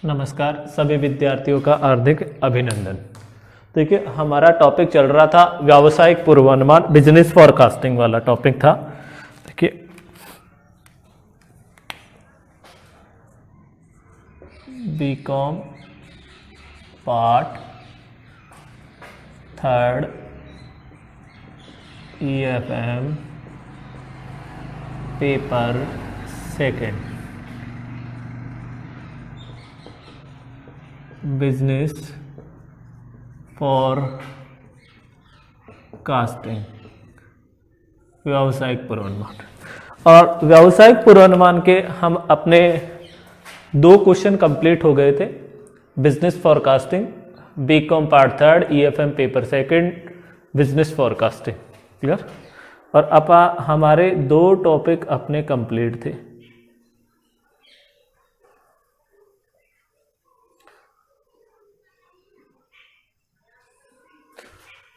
नमस्कार सभी विद्यार्थियों का हार्दिक अभिनंदन। देखिए हमारा टॉपिक चल रहा था व्यावसायिक पूर्वानुमान, बिजनेस फॉरकास्टिंग वाला टॉपिक था। देखिए BCom part third EFM paper second business forecasting, व्यावसायिक पूर्वानुमान। और व्यावसायिक पूर्वानुमान के हम अपने 2 क्वेश्चन कंप्लीट हो गए थे। Business forecasting BCom part third EFM paper second business forecasting, clear. और अब हमारे 2 टॉपिक अपने कंप्लीट थे।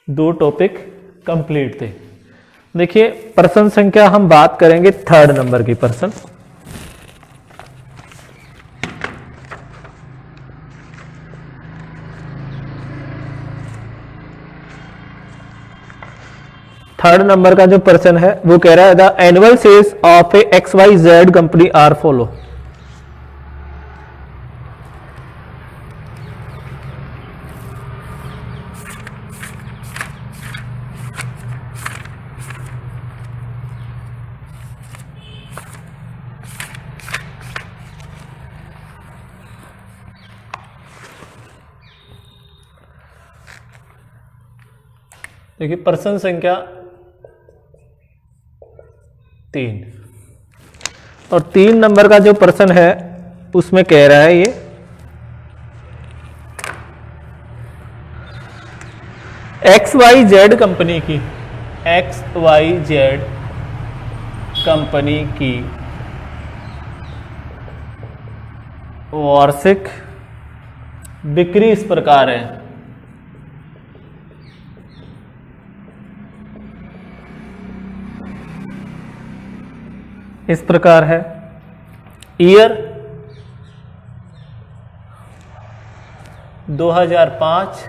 दो टॉपिक कंप्लीट थे। देखिए प्रश्न संख्या हम बात करेंगे 3rd नंबर की प्रश्न। थर्ड नंबर का जो प्रश्न है वो कह रहा है the annual sales of a XYZ company are follow. देखिए प्रश्न संख्या 3 और 3 नंबर का जो प्रश्न है उसमें कह रहा है ये XYZ कंपनी की वार्षिक बिक्री इस प्रकार है। इस प्रकार है। ईयर 2005,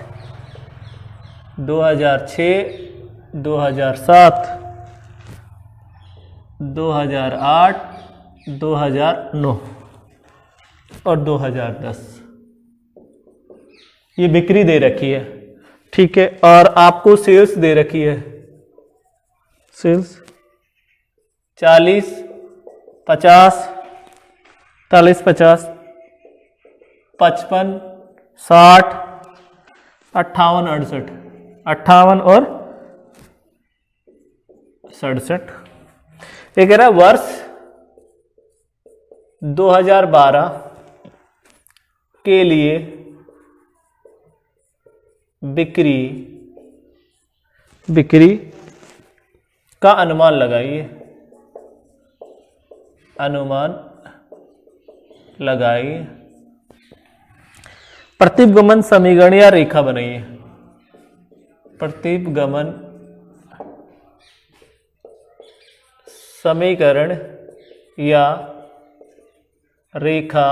2006, 2007, 2008, 2009 और 2010 ये बिक्री दे रखी है, ठीक है। और आपको सेल्स दे रखी है, सेल्स 40, 50, 40, 50, 55, 60, 58, 68, 58 और 67। ये कह रहा है वर्ष 2012 के लिए बिक्री का अनुमान लगाइए। प्रतिगमन समीकरण या रेखा बनाइए। प्रतिगमन समीकरण या रेखा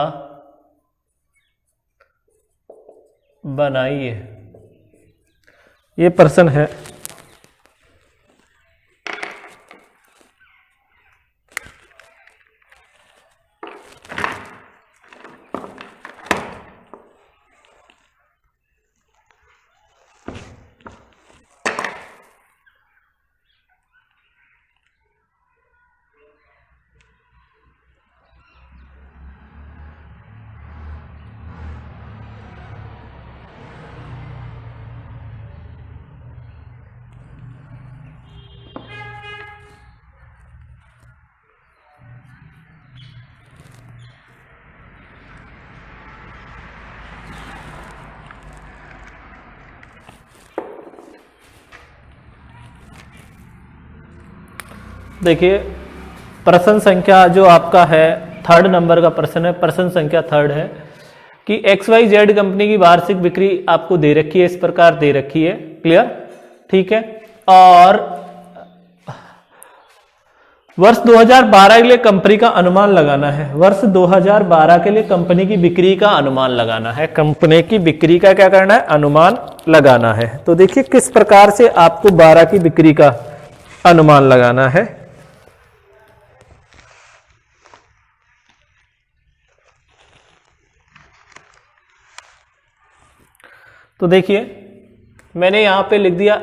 बनाइए, ये प्रश्न है। देखिए प्रश्न संख्या जो आपका है 3rd नंबर का प्रश्न है। प्रश्न संख्या 3rd है कि XYZ कंपनी की वार्षिक बिक्री आपको दे रखी है, इस प्रकार दे रखी है, क्लियर, ठीक है। और वर्ष 2012 के लिए कंपनी का अनुमान लगाना है। वर्ष 2012 के लिए कंपनी की बिक्री का अनुमान लगाना है। कंपनी की बिक्री का क्या करना है? अनुमान लगाना है। तो देखिए किस प्रकार से आपको 12 की बिक्री का अनुमान लगाना है। तो देखिए मैंने यहां पे लिख दिया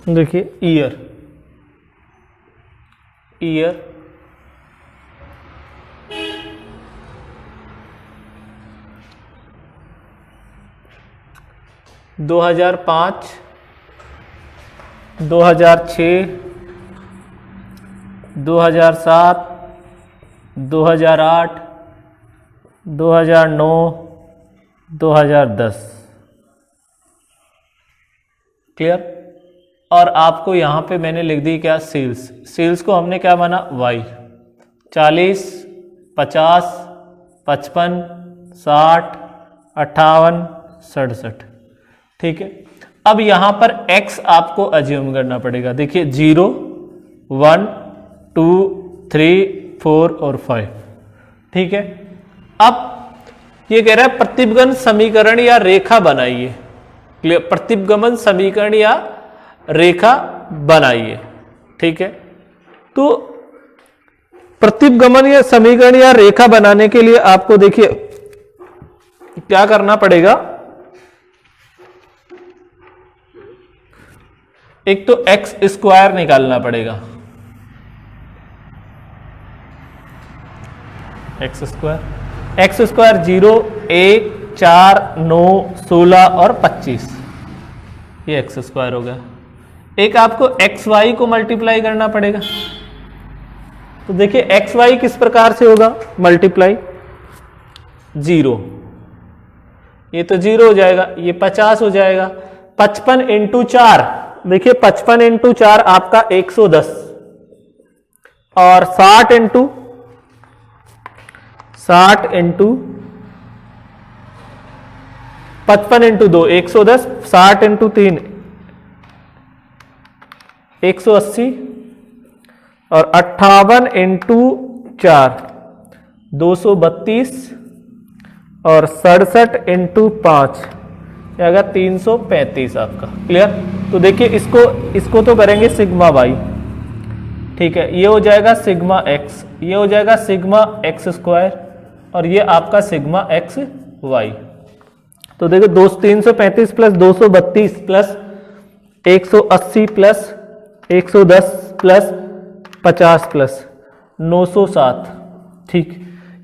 देखिए ईयर 2005, 2006, 2007, 2008, 2009, 2010। क्लियर। और आपको यहां पे मैंने लिख दी क्या? सेल्स को हमने क्या माना? वाई। 40, 50, 55, 60, 58, 67। ठीक है। अब यहां पर x आपको अज्यूम करना पड़ेगा। देखिए 0, 1, 2, 3, 4 और 5। ठीक है। अब ये कह रहा है प्रतिगमन समीकरण या रेखा बनाइए। क्लियर। प्रतिगमन समीकरण या रेखा बनाइए। ठीक है। तो प्रतिगमन या समीकरण या रेखा बनाने के लिए आपको देखिए क्या करना पड़ेगा। एक तो एक्स स्क्वायर निकालना पड़ेगा। एक्स स्क्वायर 0, 1, 4, 9, 16 और 25। ये एक्स स्क्वायर हो गया। एक आपको एक्स वाई को मल्टीप्लाई करना पड़ेगा। तो देखिए एक्स वाई किस प्रकार से होगा? मल्टीप्लाई 0, ये तो 0 हो जाएगा, ये 50 हो जाएगा। 55 इंटू 4, देखिए 55 इंटू 4 आपका 110 और 60 इंटू 55 इंटू 2 110, 60 इंटू 3 180 और 58 इंटू 4 232 और 67 इंटू 5 अगर 335 आपका। क्लियर। तो देखिए इसको तो करेंगे सिग्मा वाई। ठीक है। ये हो जाएगा सिग्मा एक्स, ये हो जाएगा सिग्मा एक्स स्क्वायर और ये आपका सिग्मा एक्स वाई। तो देखो 335 plus 232 plus 180 plus 110 plus 50 plus 907। ठीक।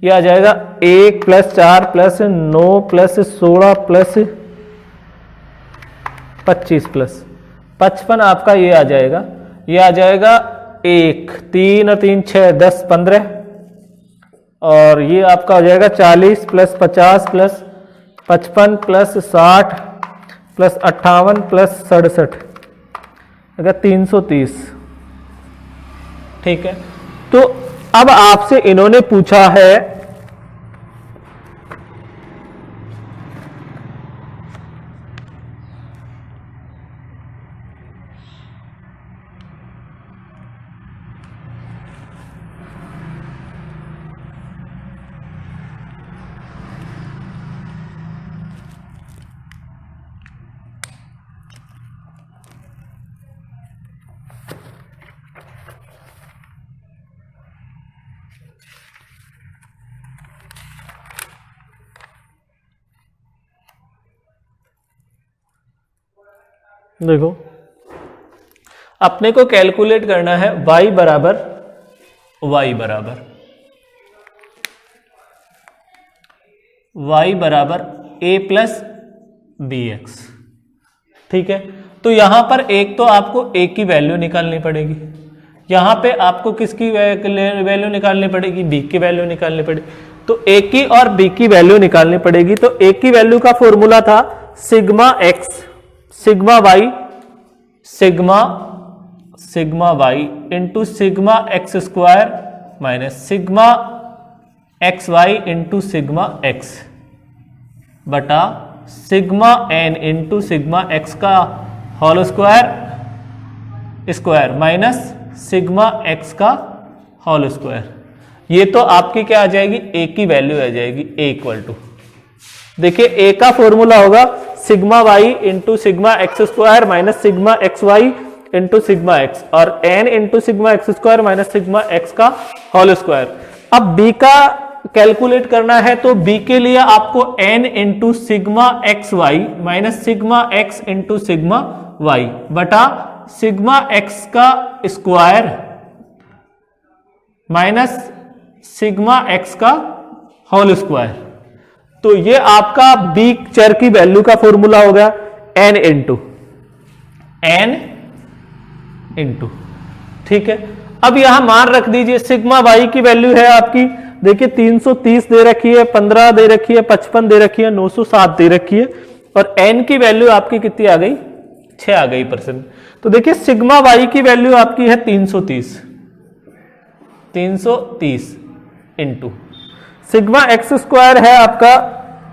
ये आ जाएगा 1 plus 4 plus 9 plus 16 plus 25 plus 55 आपका ये आ जाएगा। ये आ जाएगा 1, 3 और 3 6 10 15 और ये आपका हो जाएगा 40 plus 50 plus 55 plus 60 plus 58 plus 67 अगर 330। ठीक है। तो अब आपसे इन्होंने पूछा है देखो अपने को कैलकुलेट करना है y बराबर a प्लस बी एक्स। ठीक है। तो यहां पर एक तो आपको a की वैल्यू निकालनी पड़ेगी। यहाँ पे आपको किसकी वैल्यू निकालनी पड़ेगी, बी की वैल्यू निकालनी पड़ेगी। तो ए की और बी की वैल्यू निकालनी पड़ेगी। तो ए की वैल्यू का फॉर्मूला था sigma x sigma y sigma y into sigma x square minus sigma x y into sigma x बटा sigma n into sigma x का whole square minus sigma x का होल स्क्वायर। ये तो आपकी क्या आ जाएगी, ए की वैल्यू आ जाएगी, ए इक्वल टू, देखिए ए का फॉर्मूला होगा sigma y into sigma x square minus sigma x y into sigma x और n into sigma x square minus sigma x का होल स्क्वायर। अब बी का कैलकुलेट करना है तो बी के लिए आपको n into sigma x y minus sigma x into sigma y बटा सिग्मा एक्स का स्क्वायर माइनस सिग्मा एक्स का होल स्क्वायर। तो ये आपका बी चर की वैल्यू का फॉर्मूला हो गया n इंटू, ठीक है। अब यहां मान रख दीजिए सिग्मा वाई की वैल्यू है आपकी, देखिए 330 दे रखी है, 15 दे रखी है, 55 दे रखी है, 907 दे रखी है और n की वैल्यू आपकी कितनी आ गई, 6 आ गई %। तो देखिए सिग्मा वाई की वैल्यू आपकी है 330 इंटू सिग्मा एक्स स्क्वायर है आपका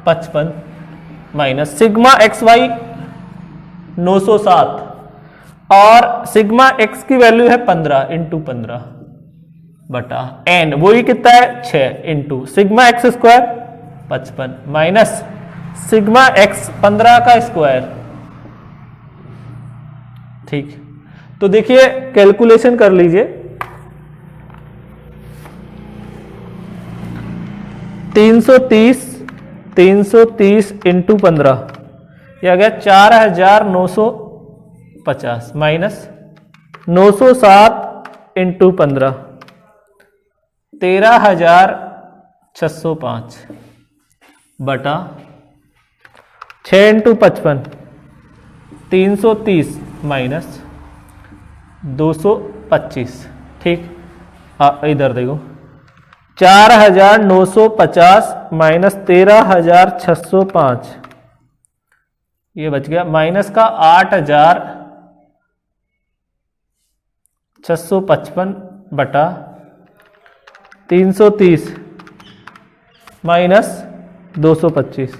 55 माइनस सिग्मा एक्स वाई 907 और सिग्मा एक्स की वैल्यू है 15 इंटू 15 बटा एन, वही कितना है 6 into sigma x square 55 minus sigma x 15 का स्क्वायर, ठीक। तो देखिए कैलकुलेशन कर लीजिए, 330 इंटू 15 ये आ गया 4950 माइनस 907 इंटू 15 13,605 बटा 6 इंटू 55 330 माइनस 225, ठीक। इधर देखो 4,950 माइनस 13,605 ये बच गया माइनस का 8,655 बटा 330 माइनस 225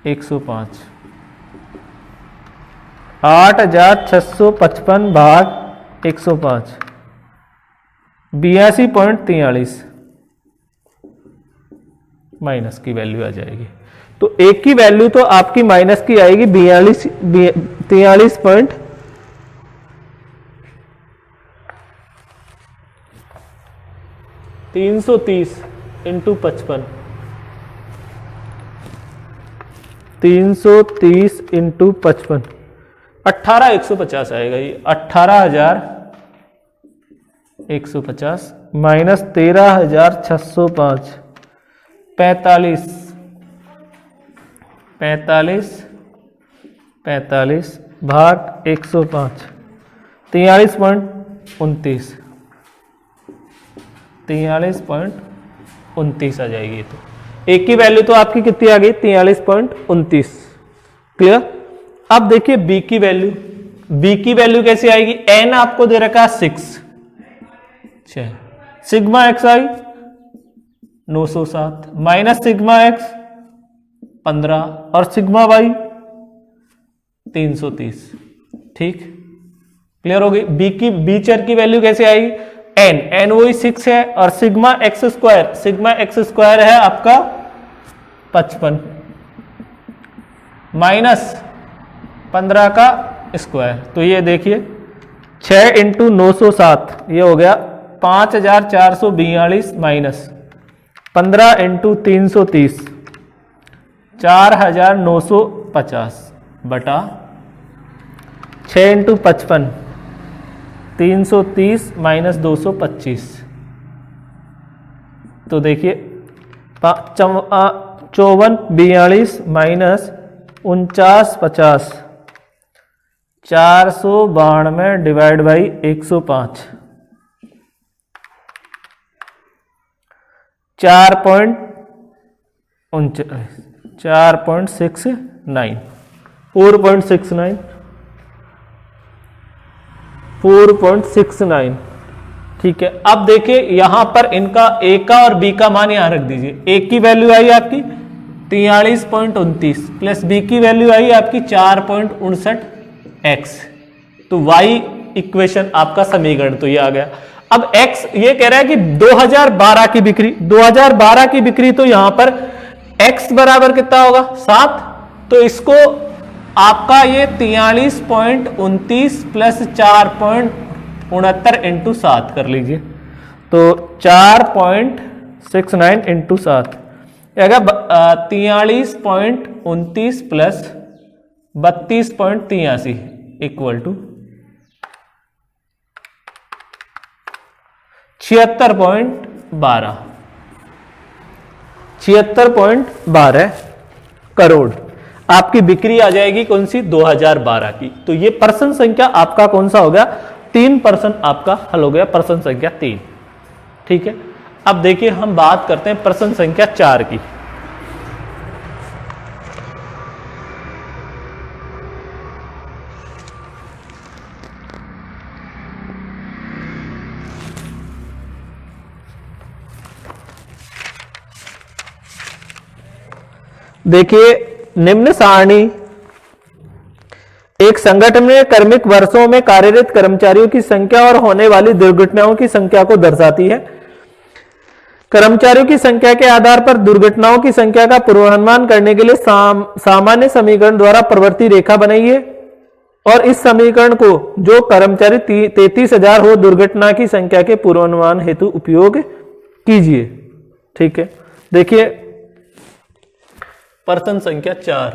105 8,655 भाग 105 82.43 माइनस की वैल्यू आ जाएगी। तो एक की वैल्यू तो आपकी माइनस की आएगी 330 इंटू 55 330 इंटू 55 18,150 आएगा, ये 18,150 माइनस 13,605 45 भाग 105 43.29 आ जाएगी। तो एक की वैल्यू तो आपकी कितनी आ गई 43.29, क्लियर। अब देखिए बी की वैल्यू कैसे आएगी, एन आपको दे रखा 6 सिग्मा एक्स आई 907 माइनस सिग्मा एक्स 15 और सिग्मा वाई 330, ठीक, क्लियर हो गई। बी चर की वैल्यू कैसे आएगी, एन वही 6 है और सिग्मा एक्स स्क्वायर है आपका 55 माइनस 15 का स्क्वायर। तो ये देखिए 6 इंटू 907 ये हो गया 5,442 माइनस 15 इंटू 330 4,950 बटा 6 इंटू 55 330 माइनस 225। तो देखिए 5442 माइनस 4950 492 डिवाइड बाई 105 4.69 4.69 ठीक है। अब देखिए यहां पर इनका ए का और बी का मान यहां रख दीजिए। ए की वैल्यू आई आपकी 43.29 प्लस बी की वैल्यू आई आपकी 4.59x, तो y इक्वेशन आपका समीकरण तो ये आ गया। अब x ये कह रहा है कि 2012 की बिक्री, 2012 की बिक्री, तो यहां पर x बराबर कितना होगा 7, तो इसको आपका ये 43.29 प्लस 4.69 इंटू 7 कर लीजिए, तो 4.69 इंटू 7 अगर 43.29 प्लस 32.83 इक्वल टू 76.12 करोड़ आपकी बिक्री आ जाएगी। कौन सी? 2012 की। तो ये पर्सन संख्या आपका कौन सा हो गया? 3% आपका हल हो गया, पर्सन संख्या 3। ठीक है। अब देखिए हम बात करते हैं पर्सन संख्या 4 की। देखिए निम्न सारणी एक संगठन में कार्मिक वर्षों में कार्यरत कर्मचारियों की संख्या और होने वाली दुर्घटनाओं की संख्या को दर्शाती है। कर्मचारियों की संख्या के आधार पर दुर्घटनाओं की संख्या का पूर्वानुमान करने के लिए सामान्य समीकरण द्वारा प्रवृत्ति रेखा बनाइए और इस समीकरण को जो कर्मचारी 33,000 हो दुर्घटना की संख्या के पूर्वानुमान हेतु उपयोग कीजिए। ठीक है। देखिए पर्सन संख्या 4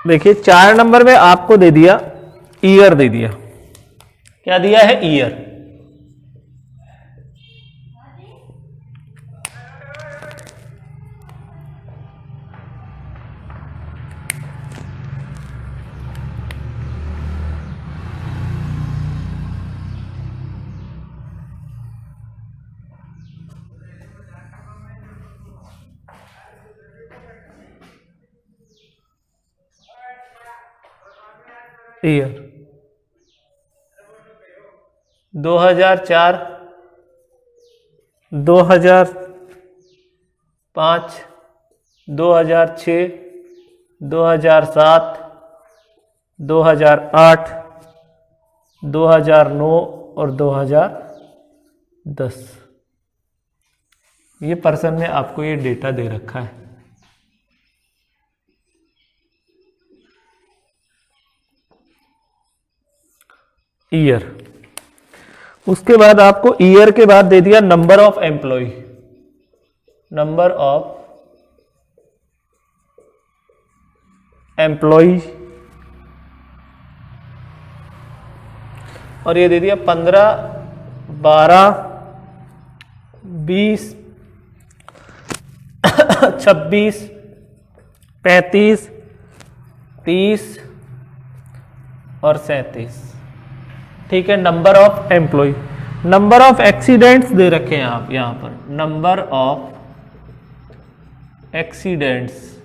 देखिए 4 नंबर में आपको दे दिया ईयर, दे दिया क्या दिया है? ईयर। ईयर 2004, 2005, 2006, 2007, 2008, 2009 और 2010। ये पर्सन ने आपको ये डेटा दे रखा है। ईयर। उसके बाद आपको ईयर के बाद दे दिया number of employ, number of employ, और ये दे दिया 15, 12, 20, 26, 35, 30 और 37। ठीक है। Number of employ, number of accidents दे रखे हैं आप यहां पर, नंबर ऑफ एक्सीडेंट्स,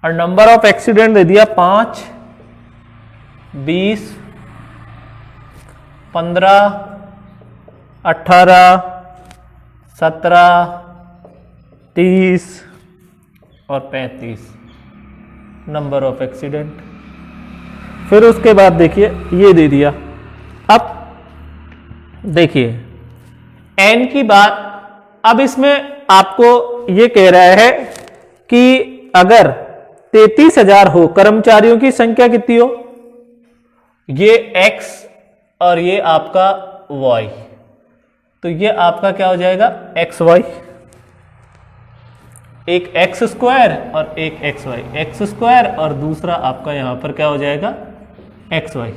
और नंबर ऑफ एक्सीडेंट दे दिया 5, 20, 15, 18, 17, 30 और 35 नंबर ऑफ एक्सीडेंट। फिर उसके बाद देखिए ये दे दिया। अब देखिए एन की बात, अब इसमें आपको ये कह रहा है कि अगर 33,000 हो, कर्मचारियों की संख्या कितनी हो, ये x और ये आपका y, तो ये आपका क्या हो जाएगा एक्स वाई, एक एक्स स्क्वायर और एक एक्स वाई, एक्स स्क्वायर और दूसरा आपका यहां पर क्या हो जाएगा एक्स वाई।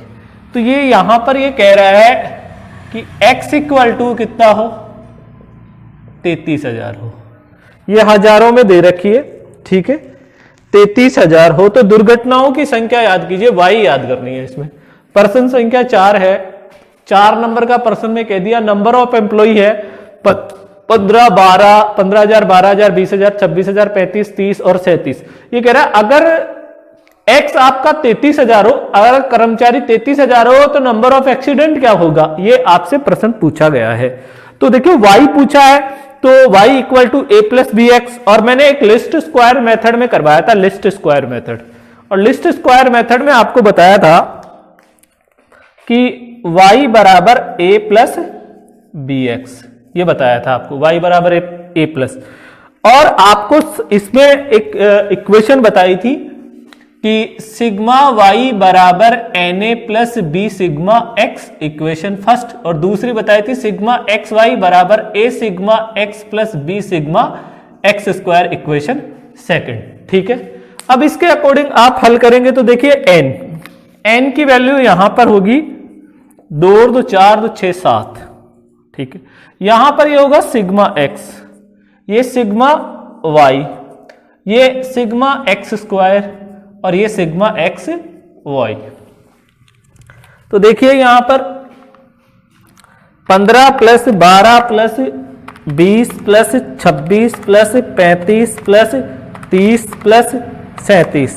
तो ये यहां पर ये कह रहा है कि x इक्वल टू कितना हो 33,000 हो, ये हजारों में दे रखी है, ठीक है। 33,000 हो तो दुर्घटनाओं की संख्या याद कीजिए, y याद करनी है इसमें। पर्सन संख्या 4 है, 4 नंबर का पर्सन में कह दिया। नंबर ऑफ एम्प्लॉई है 15, 12, 15,000, 12,000, 20,000, 26,000, 35, 30 और 37। ये कह रहा है अगर x आपका 33,000 हो, अगर कर्मचारी 33,000 हो तो नंबर ऑफ एक्सीडेंट क्या होगा, ये आपसे प्रश्न पूछा गया है। तो देखिए y पूछा है तो y equal to a plus b x, और मैंने एक लिस्ट स्क्वायर मेथड में करवाया था, लिस्ट स्क्वायर मेथड। और लिस्ट स्क्वायर मेथड में आपको बताया था कि y बराबर a प्लस बी एक्स, ये बताया था आपको y बराबर a प्लस। और आपको इसमें एक इक्वेशन बताई थी कि सिग्मा y बराबर na plus b sigma x, equation first, और दूसरी बताई थी सिग्मा x y बराबर a sigma x plus b sigma x square, equation second, ठीक है। अब इसके अकॉर्डिंग आप हल करेंगे तो देखिए n की वैल्यू यहां पर होगी 2 और 2 4, 2 6 7, ठीक है। यहां पर ये होगा सिग्मा x, ये सिग्मा y, ये सिग्मा x स्क्वायर और ये सिग्मा x y। तो देखिए यहां पर 15 plus 12 plus 20 plus 26 plus 35 plus 30 plus 37,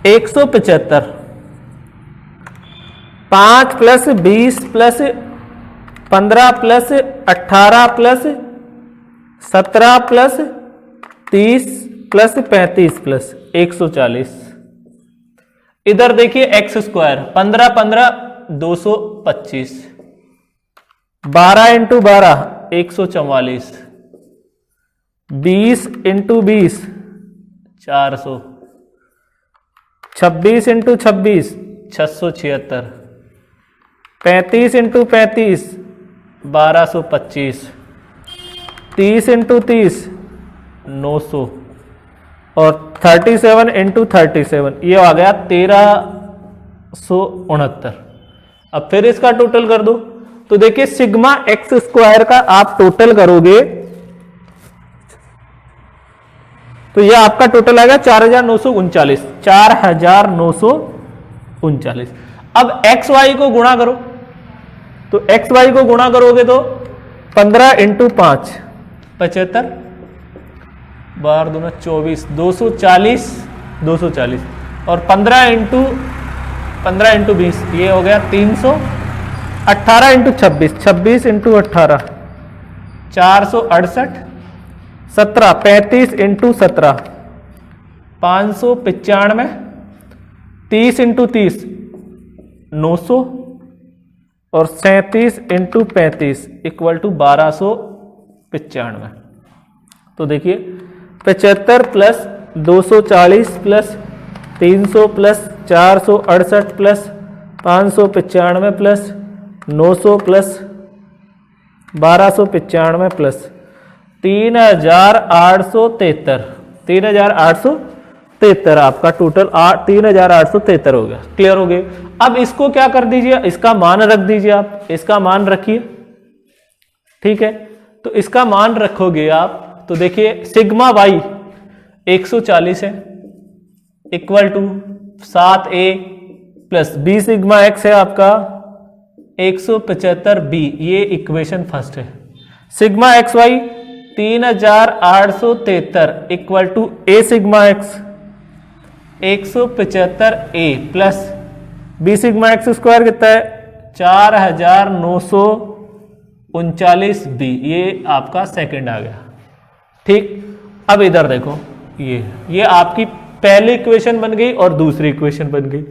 175। 5 plus 20 plus 15 plus 18 plus 17 plus 30 plus 35 plus 140। इधर देखिए x square 15 15 225, 12 into 12 144, 20 into 20 400, 26 into 26 676, 35 into 35 1225, 30 into 30 900 और 37 इंटू 37 ये आ गया 1369। अब फिर इसका टोटल कर दो तो देखिए सिग्मा एक्स स्क्वायर का आप टोटल करोगे तो ये आपका टोटल आएगा 4,939, 4,939। अब एक्स वाई को गुणा करो तो एक्स वाई को गुणा करोगे तो 15 इंटू 5 75, 12 दूना 24, 240 240 और 15 इंटू 20 ये हो गया 300, 18 इंटू 26 26 इंटू 18 468, 17 35 इंटू 17 595, 30 इंटू 30 900 और 37 इंटू 35 इक्वल टू 1295। तो देखिए 75 plus 240 plus 300 plus 468 plus 595 plus 900 plus 1295 plus 3,873 आपका टोटल 3,873 हो गया। क्लियर हो गया। अब इसको क्या कर दीजिए, इसका मान रख दीजिए, आप इसका मान रखिए, ठीक है। तो इसका मान रखोगे आप तो देखिए सिग्मा वाई 140 है equal to 7a plus b sigma x है आपका 175 बी, ये इक्वेशन फर्स्ट है। Sigma x y 3,873 equal to a sigma x 175 a plus b sigma x square कितना है 4,939 39B, ये आपका सेकंड आ गया। ठीक, अब इधर देखो, ये आपकी पहली इक्वेशन बन गई और दूसरी इक्वेशन बन गई।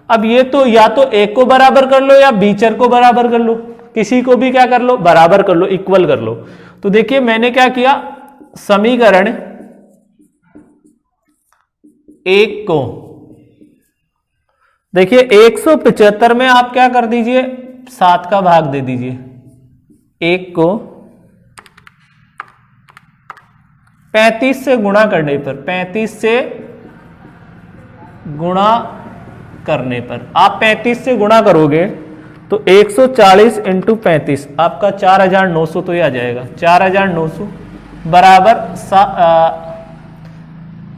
अब ये तो या तो ए को बराबर कर लो या बीचर को बराबर कर लो, किसी को भी क्या कर लो, बराबर कर लो, इक्वल कर लो। तो देखिए मैंने क्या किया, समीकरण एक को देखिए 175 में आप क्या कर दीजिए, 7 का भाग दे दीजिए। एक को 35 से गुणा करने पर, 35 से गुणा करने पर, आप 35 से गुणा करोगे तो 140 इंटू 35 आपका 4900 तो ये आ जाएगा। 4900 बराबर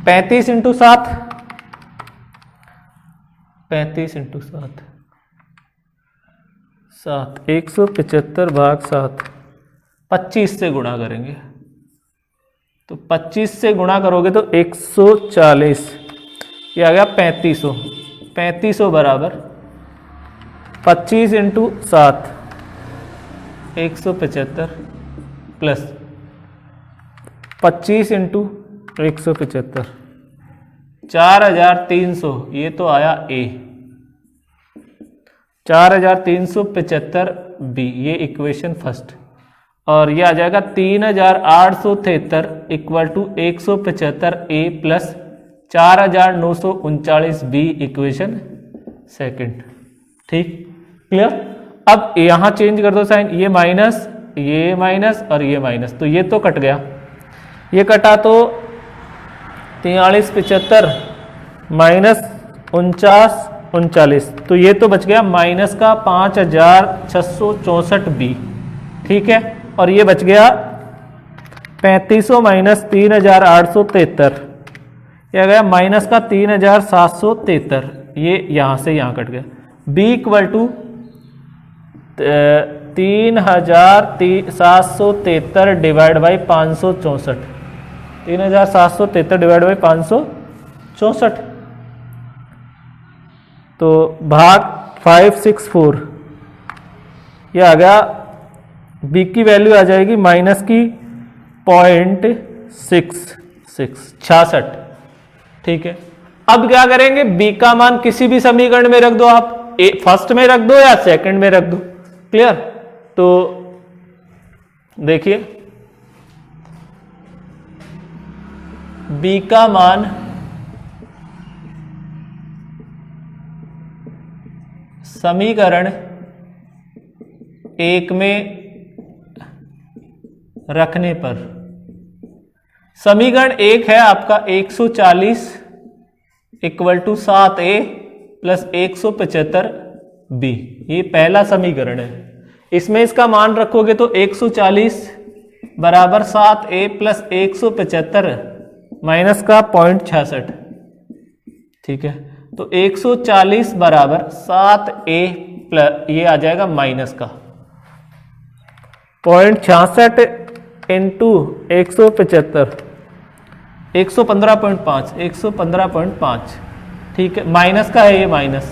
35 इंटू 7, 35 इंटू 7, 175 भाग 7, 25 से गुणा करेंगे तो 25 से गुणा करोगे तो 140, ये आ गया 3500। 3500 बराबर 25 इंटू 7, 175 प्लस 25 इंटू 175, 4300, ये तो आया ए। 4375 बी, ये इक्वेशन फर्स्ट। और ये आ जाएगा 3873 equal to 175 a plus 4939 b, equation second. ठीक, क्लियर। अब यहां चेंज कर दो साइन, ये माइनस और ये माइनस, तो ये तो कट गया, ये कटा तो 4375 माइनस 49 तो ये तो बच गया माइनस का 5664 बी। ठीक है, और ये बच गया 3500 माइनस 3873, ये आ गया माइनस का 3773, ये यहां से यहां कट गया। b equal to 3773 divide by 564, 3773 divide by 564, तो भाग 564, ये आ गया, b की वैल्यू आ जाएगी माइनस की 0.66। ठीक है, अब क्या करेंगे, b का मान किसी भी समीकरण में रख दो आप, फर्स्ट में रख दो या सेकंड में रख दो। क्लियर, तो देखिए b का मान समीकरण एक में रखने पर, समीकरण एक है आपका 140 equal to 7a plus 175 b, ये पहला समीकरण है। इसमें इसका मान रखोगे तो 140 बराबर 7a प्लस 175 माइनस का 0.66। ठीक है, तो 140 बराबर 7a प्लस, ये आ जाएगा माइनस का 0.66 इंटू 175, 115.5। ठीक है, माइनस का है ये माइनस,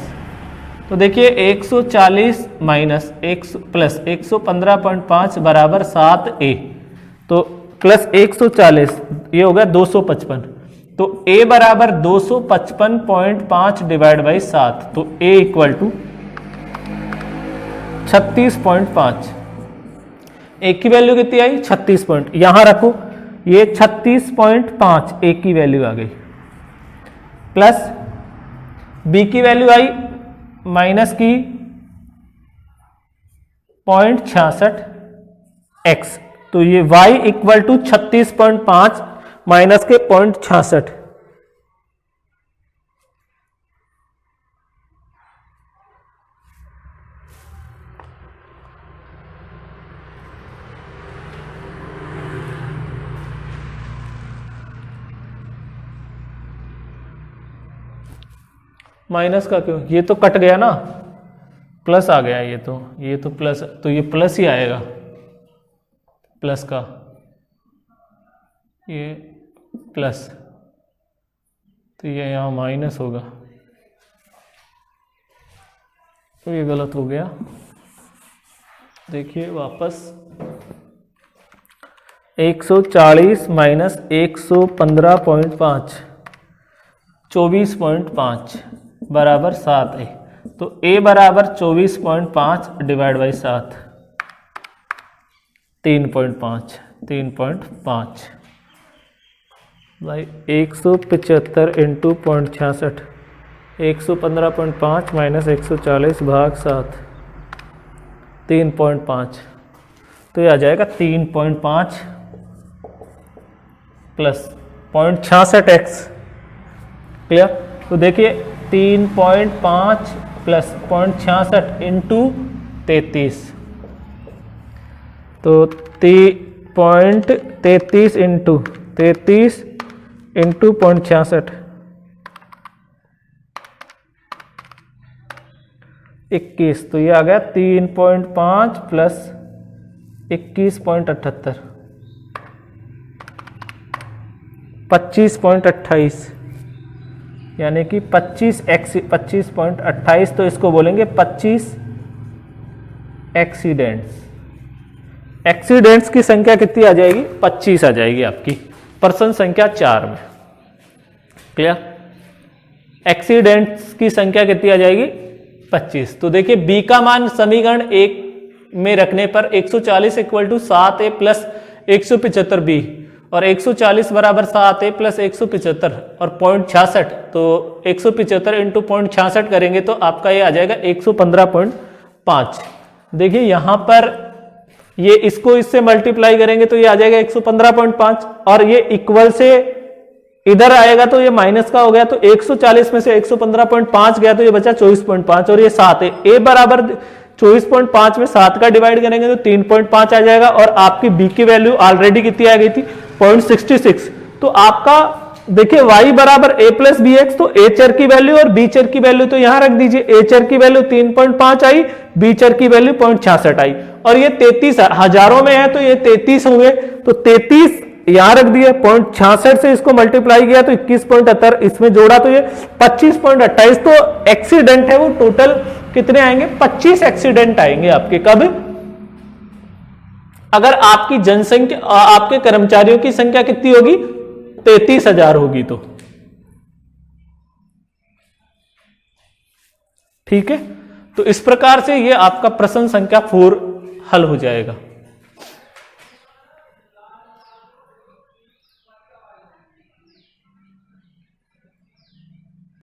तो देखिए 140 माइनस 100 प्लस 115.5 बराबर 7a, तो प्लस 140, ये हो गया 255, तो a बराबर 255.5 डिवाइड बाई 7, तो a इक्वल टू 36.5। a की वैल्यू कितनी आई, 36 पॉइंट, यहां रखो, ये 36.5 a की वैल्यू आ गई, प्लस b की वैल्यू आई माइनस की 0.66 x, तो ये y इक्वल टू 36.5 माइनस के 0.66। माइनस का क्यों, ये तो कट गया ना, प्लस आ गया, ये तो प्लस, तो ये प्लस ही आएगा, प्लस का ये प्लस, तो ये यहाँ माइनस होगा, तो ये गलत हो गया। देखिए वापस 140 माइनस 115.5 24.5 बराबर 7 है। तो a बराबर 24.5 डिवाइड बाई 7 3.5 भाई 175 इंटू 0.66 115.5 माइनस 140 भाग 7 3.5 तो ये आ जाएगा 3.5 प्लस 0.66x। क्लियर? तो देखिए 3.5 प्लस 0.66 इंटू 33 तो 3.33 इंटू 33 इंटू 0.66 21। तो ये आ गया 3.5 प्लस 21.78 25.28 यानी कि 25.28। तो इसको बोलेंगे 25 एक्सीडेंट्स की संख्या कितनी आ जाएगी? 25 आ जाएगी आपकी पर्सन संख्या 4 में। क्लियर? एक्सीडेंट्स की संख्या कितनी आ जाएगी? 25। तो देखिए बी का मान समीकरण 1 में रखने पर 140 equal to 7a plus 175b और 140 बराबर 7a प्लस 175 और 0.66 तो 175 इंटू 0.66 करेंगे तो आपका ये आ जाएगा 115.5। देखिए यहां पर ये इसको इससे मल्टीप्लाई करेंगे तो ये आ जाएगा 115.5 और ये इक्वल से इधर आएगा तो ये माइनस का हो गया। तो 140 में से 115.5 गया तो ये बचा 24.5 और ये 7 है। a बराबर 24.5 में 7 का डिवाइड करेंगे तो 3.5 आ जाएगा और आपकी b की वैल्यू ऑलरेडी कितनी आ गई थी? 0.66। तो आपका देखिए y बराबर a प्लस बी एक्स। तो a चर की वैल्यू और b चर की वैल्यू तो यहां रख दीजिए। a चर की वैल्यू 3.5 आई, b चर की वैल्यू 0.66 आई और ये 33 हजारों में है तो ये 33 हुए। तो 33 यहां रख दिए, 0.66 से इसको मल्टीप्लाई किया तो 21.78 इसमें जोड़ा तो ये 25.28। तो एक्सीडेंट है वो टोटल कितने आएंगे? 25 एक्सीडेंट आएंगे आपके। कब? अगर आपकी जनसंख्या आपके कर्मचारियों की संख्या कितनी होगी? 33,000 होगी तो। ठीक है, तो इस प्रकार से ये आपका प्रश्न संख्या 4 हल हो जाएगा।